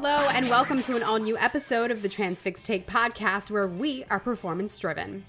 Hello, and welcome to an all-new episode of the Transfix Take podcast, where we are performance-driven.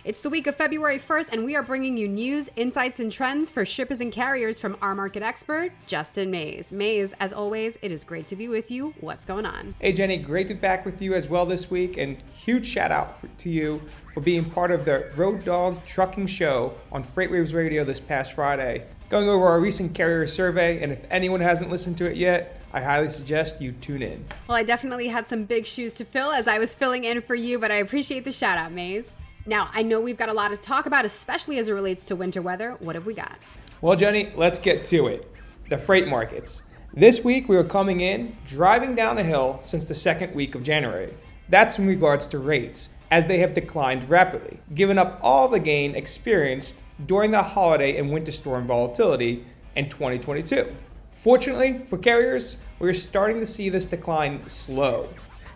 It's the week of February 1st, and we are bringing you news, insights, and trends for shippers and carriers from our market expert, Justin Mays. Mays, as always, it is great to be with you. What's going on? Hey, Jenny, great to be back with you as well this week, and huge shout out to you for being part of the Road Dog Trucking Show on FreightWaves Radio this past Friday. Going over our recent carrier survey, and if anyone hasn't listened to it yet, I highly suggest you tune in. Well, I definitely had some big shoes to fill as I was filling in for you, but I appreciate the shout out, Mays. Now, I know we've got a lot to talk about, especially as it relates to winter weather. What have we got? Well, Jenny, let's get to it. The freight markets. This week, we were coming in, driving down a hill since the second week of January. That's in regards to rates, as they have declined rapidly, giving up all the gain experienced during the holiday and winter storm volatility in 2022. Fortunately for carriers, we're starting to see this decline slow.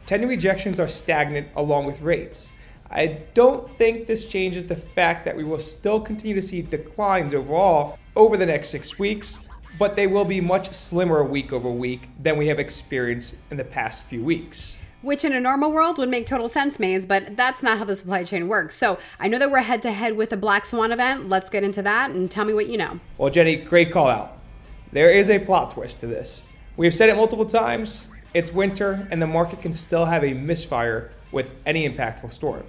Tender rejections are stagnant along with rates. I don't think this changes the fact that we will still continue to see declines overall over the next 6 weeks, but they will be much slimmer week over week than we have experienced in the past few weeks. Which in a normal world would make total sense, Mays, but that's not how the supply chain works. So I know that we're head to head with a Black Swan event. Let's get into that and tell me what you know. Well, Jenny, great call out. There is a plot twist to this. We've said it multiple times. It's winter and the market can still have a misfire with any impactful storm.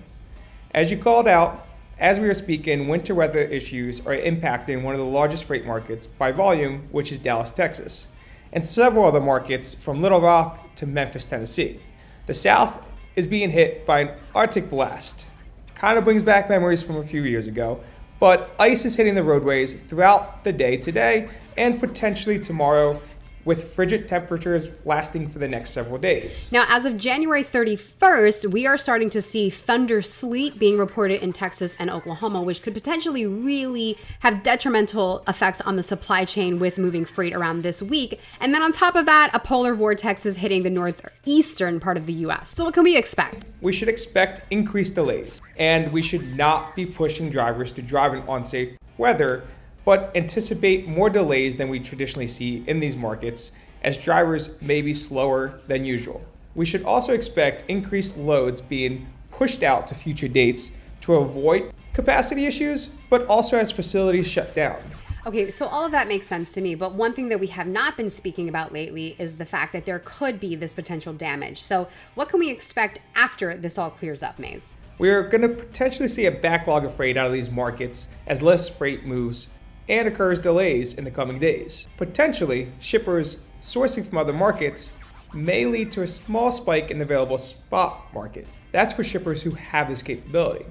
As you called out, as we are speaking, winter weather issues are impacting one of the largest freight markets by volume, which is Dallas, Texas, and several other markets from Little Rock to Memphis, Tennessee. The South is being hit by an Arctic blast. Kind of brings back memories from a few years ago, but ice is hitting the roadways throughout the day today and potentially tomorrow, with frigid temperatures lasting for the next several days. Now, as of January 31st, we are starting to see thunder sleet being reported in Texas and Oklahoma, which could potentially really have detrimental effects on the supply chain with moving freight around this week. And then on top of that, a polar vortex is hitting the northeastern part of the U.S. So what can we expect? We should expect increased delays, and we should not be pushing drivers to drive in unsafe weather, but anticipate more delays than we traditionally see in these markets, as drivers may be slower than usual. We should also expect increased loads being pushed out to future dates to avoid capacity issues, but also as facilities shut down. Okay, so all of that makes sense to me, but one thing that we have not been speaking about lately is the fact that there could be this potential damage. So what can we expect after this all clears up, Mays? We're going to potentially see a backlog of freight out of these markets as less freight moves and occurs delays in the coming days. Potentially, shippers sourcing from other markets may lead to a small spike in the available spot market. That's for shippers who have this capability.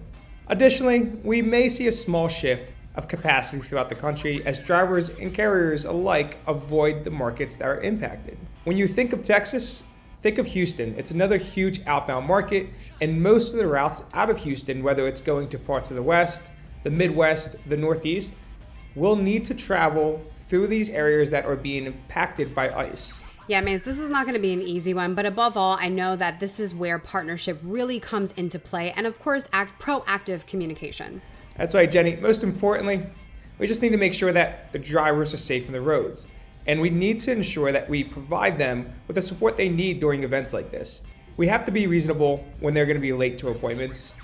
Additionally, we may see a small shift of capacity throughout the country as drivers and carriers alike avoid the markets that are impacted. When you think of Texas, think of Houston. It's another huge outbound market, and most of the routes out of Houston, whether it's going to parts of the West, the Midwest, the Northeast, will need to travel through these areas that are being impacted by ice. Yeah, Mays, this is not going to be an easy one, but above all, I know that this is where partnership really comes into play, and of course, proactive communication. That's right, Jenny. Most importantly, we just need to make sure that the drivers are safe in the roads, and we need to ensure that we provide them with the support they need during events like this. We have to be reasonable when they're going to be late to appointments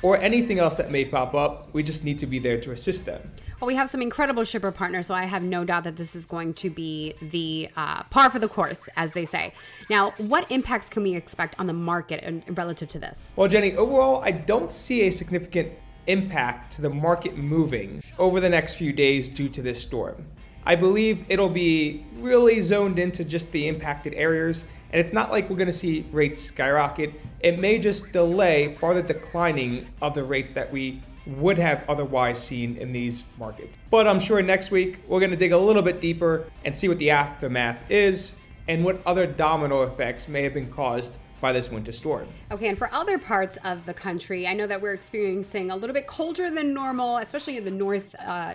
or anything else that may pop up. We just need to be there to assist them. Well, we have some incredible shipper partners, so I have no doubt that this is going to be the par for the course, as they say. Now, what impacts can we expect on the market relative to this? Well, Jenny, overall, I don't see a significant impact to the market moving over the next few days due to this storm. I believe it'll be really zoned into just the impacted areas, and it's not like we're going to see rates skyrocket. It may just delay farther declining of the rates that we would have otherwise seen in these markets. But I'm sure next week we're going to dig a little bit deeper and see what the aftermath is and what other domino effects may have been caused by this winter storm. Okay, and for other parts of the country, I know that we're experiencing a little bit colder than normal, especially in the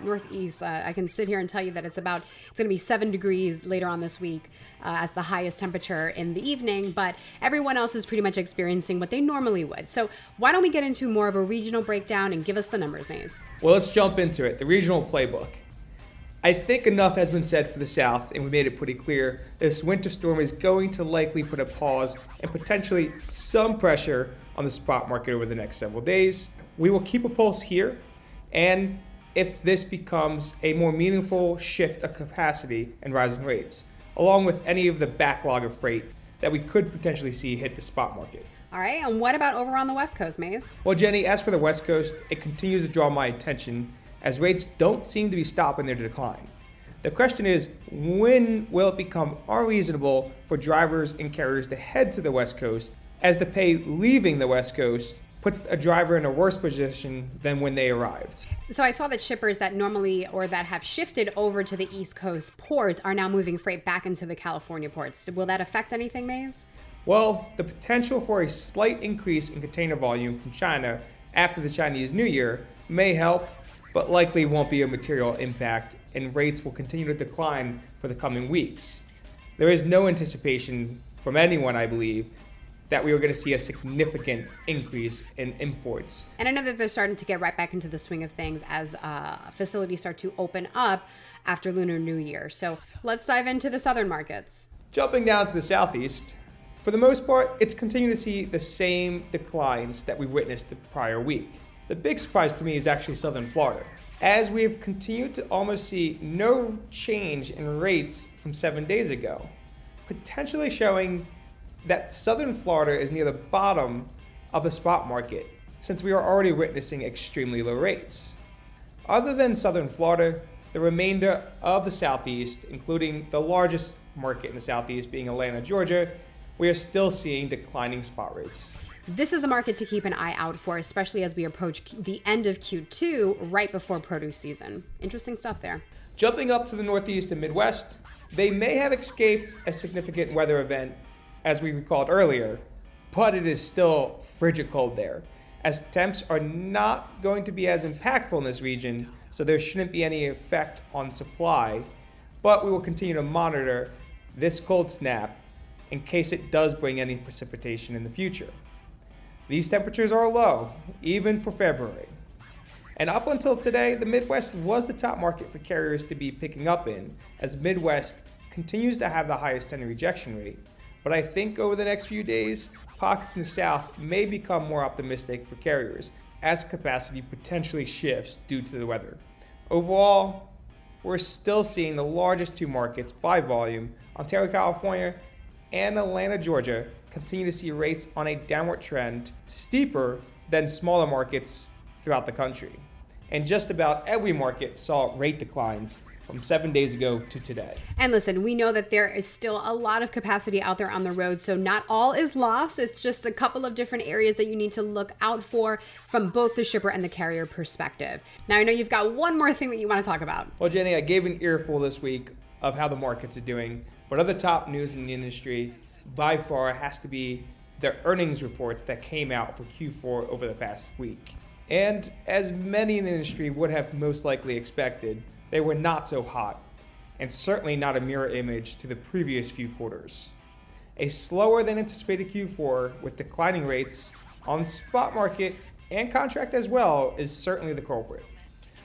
northeast. I can sit here and tell you that it's going to be 7 degrees later on this week as the highest temperature in the evening, but everyone else is pretty much experiencing what they normally would. So why don't we get into more of a regional breakdown and give us the numbers, Mays? Well, let's jump into it. The regional playbook. I think enough has been said for the South, and we made it pretty clear this winter storm is going to likely put a pause and potentially some pressure on the spot market over the next several days. We will keep a pulse here, and if this becomes a more meaningful shift of capacity and rising rates, along with any of the backlog of freight that we could potentially see hit the spot market. All right, and what about over on the West Coast, Maze? Well, Jenny, as for the West Coast, it continues to draw my attention as rates don't seem to be stopping their decline. The question is, when will it become unreasonable for drivers and carriers to head to the West Coast, as the pay leaving the West Coast puts a driver in a worse position than when they arrived? So I saw that shippers that normally or that have shifted over to the East Coast ports are now moving freight back into the California ports. Will that affect anything, Maze? Well, the potential for a slight increase in container volume from China after the Chinese New Year may help, but likely won't be a material impact, and rates will continue to decline for the coming weeks. There is no anticipation from anyone, I believe, that we are going to see a significant increase in imports. And I know that they're starting to get right back into the swing of things as facilities start to open up after Lunar New Year. So let's dive into the southern markets. Jumping down to the southeast, for the most part, it's continuing to see the same declines that we witnessed the prior week. The big surprise to me is actually southern Florida, as we have continued to almost see no change in rates from 7 days ago, potentially showing that southern Florida is near the bottom of the spot market, since we are already witnessing extremely low rates. Other than southern Florida, the remainder of the southeast, including the largest market in the southeast being Atlanta, Georgia, we are still seeing declining spot rates. This is a market to keep an eye out for, especially as we approach the end of Q2 right before produce season. Interesting stuff there. Jumping up to the Northeast and Midwest, they may have escaped a significant weather event, as we recalled earlier, but it is still frigid cold there, as temps are not going to be as impactful in this region, so there shouldn't be any effect on supply, but we will continue to monitor this cold snap in case it does bring any precipitation in the future. These temperatures are low, even for February. And up until today, the Midwest was the top market for carriers to be picking up in, as the Midwest continues to have the highest tender rejection rate. But I think over the next few days, pockets in the South may become more optimistic for carriers, as capacity potentially shifts due to the weather. Overall, we're still seeing the largest two markets by volume, Ontario, California, and Atlanta, Georgia, continue to see rates on a downward trend, steeper than smaller markets throughout the country. And just about every market saw rate declines from 7 days ago to today. And listen, we know that there is still a lot of capacity out there on the road, so not all is lost. It's just a couple of different areas that you need to look out for from both the shipper and the carrier perspective. Now, I know you've got one more thing that you want to talk about. Well, Jenny, I gave an earful this week of how the markets are doing, but other top news in the industry by far has to be the earnings reports that came out for Q4 over the past week. And as many in the industry would have most likely expected, they were not so hot, and certainly not a mirror image to the previous few quarters. A slower than anticipated Q4 with declining rates on spot market and contract as well is certainly the culprit.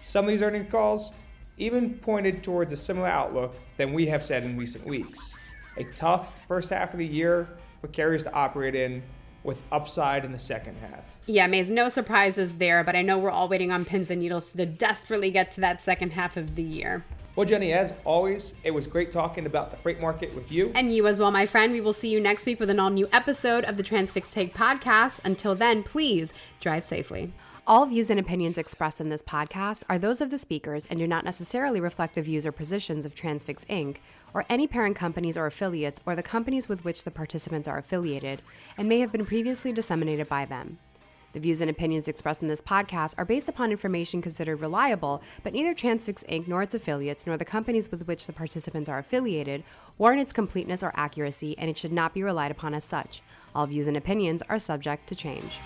Some of these earnings calls even pointed towards a similar outlook than we have said in recent weeks. A tough first half of the year for carriers to operate in, with upside in the second half. Yeah, Maze, no surprises there, but I know we're all waiting on pins and needles to desperately get to that second half of the year. Well, Jenny, as always, it was great talking about the freight market with you. And you as well, my friend. We will see you next week with an all-new episode of the Transfix Take podcast. Until then, please drive safely. All views and opinions expressed in this podcast are those of the speakers and do not necessarily reflect the views or positions of Transfix Inc., or any parent companies or affiliates, or the companies with which the participants are affiliated, and may have been previously disseminated by them. The views and opinions expressed in this podcast are based upon information considered reliable, but neither Transfix Inc. nor its affiliates nor the companies with which the participants are affiliated warrant its completeness or accuracy, and it should not be relied upon as such. All views and opinions are subject to change.